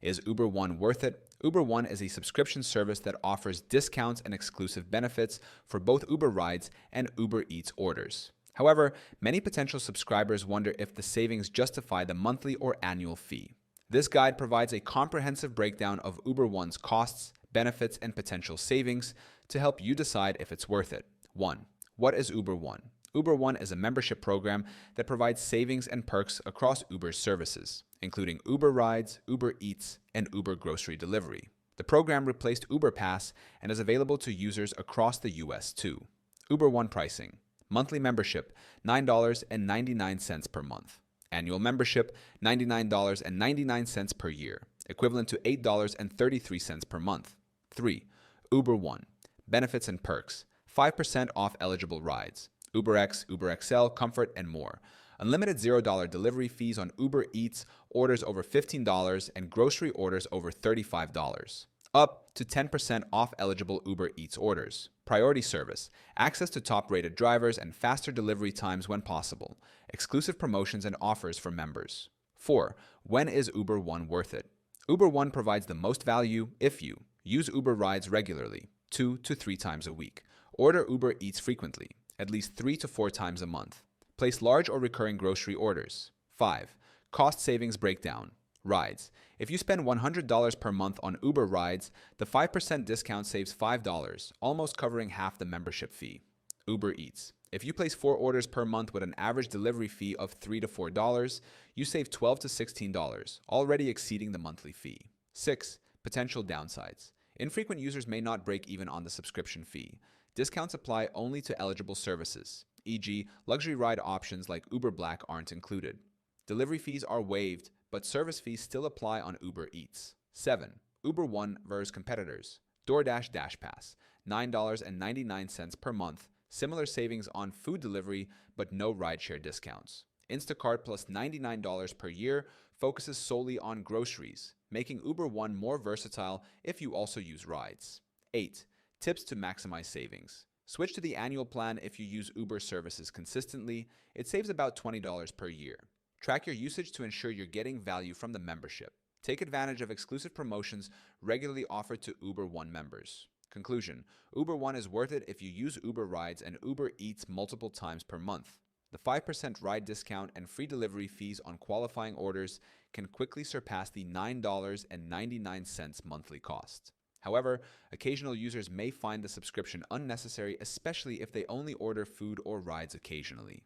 Is Uber One worth it? Uber One is a subscription service that offers discounts and exclusive benefits for both Uber Rides and Uber Eats orders. However, many potential subscribers wonder if the savings justify the monthly or annual fee. This guide provides a comprehensive breakdown of Uber One's costs, benefits, and potential savings to help you decide if it's worth it. 1. What is Uber One? Uber One is a membership program that provides savings and perks across Uber's services, including Uber Rides, Uber Eats, and Uber Grocery Delivery. The program replaced Uber Pass and is available to users across the US too. Uber One pricing. Monthly membership, $9.99 per month. Annual membership, $99.99 per year, equivalent to $8.33 per month. 3. Uber One. Benefits and perks. 5% off eligible rides. UberX, UberXL, Comfort, and more. Unlimited $0 delivery fees on Uber Eats orders over $15 and grocery orders over $35. Up to 10% off eligible Uber Eats orders. Priority service. Access to top-rated drivers and faster delivery times when possible. Exclusive promotions and offers for members. 4. When is Uber One worth it? Uber One provides the most value if you use Uber Rides regularly, 2 to 3 times a week. Order Uber Eats frequently, at least 3 to 4 times a month. Place large or recurring grocery orders. 5. Cost savings breakdown. Rides. If you spend $100 per month on Uber Rides, the 5% discount saves $5, almost covering half the membership fee. Uber Eats. If you place 4 orders per month with an average delivery fee of $3 to $4, you save $12 to $16, already exceeding the monthly fee. 6. Potential downsides. Infrequent users may not break even on the subscription fee. Discounts apply only to eligible services, e.g., luxury ride options like Uber Black aren't included. Delivery fees are waived, but service fees still apply on Uber Eats. 7. Uber One versus competitors. DoorDash DashPass, $9.99 per month, similar savings on food delivery, but no rideshare discounts. Instacart plus $99 per year focuses solely on groceries, making Uber One more versatile if you also use rides. 8. Tips to maximize savings. Switch to the annual plan if you use Uber services consistently. It saves about $20 per year. Track your usage to ensure you're getting value from the membership. Take advantage of exclusive promotions regularly offered to Uber One members. Conclusion: Uber One is worth it if you use Uber Rides and Uber Eats multiple times per month. The 5% ride discount and free delivery fees on qualifying orders can quickly surpass the $9.99 monthly cost. However, occasional users may find the subscription unnecessary, especially if they only order food or rides occasionally.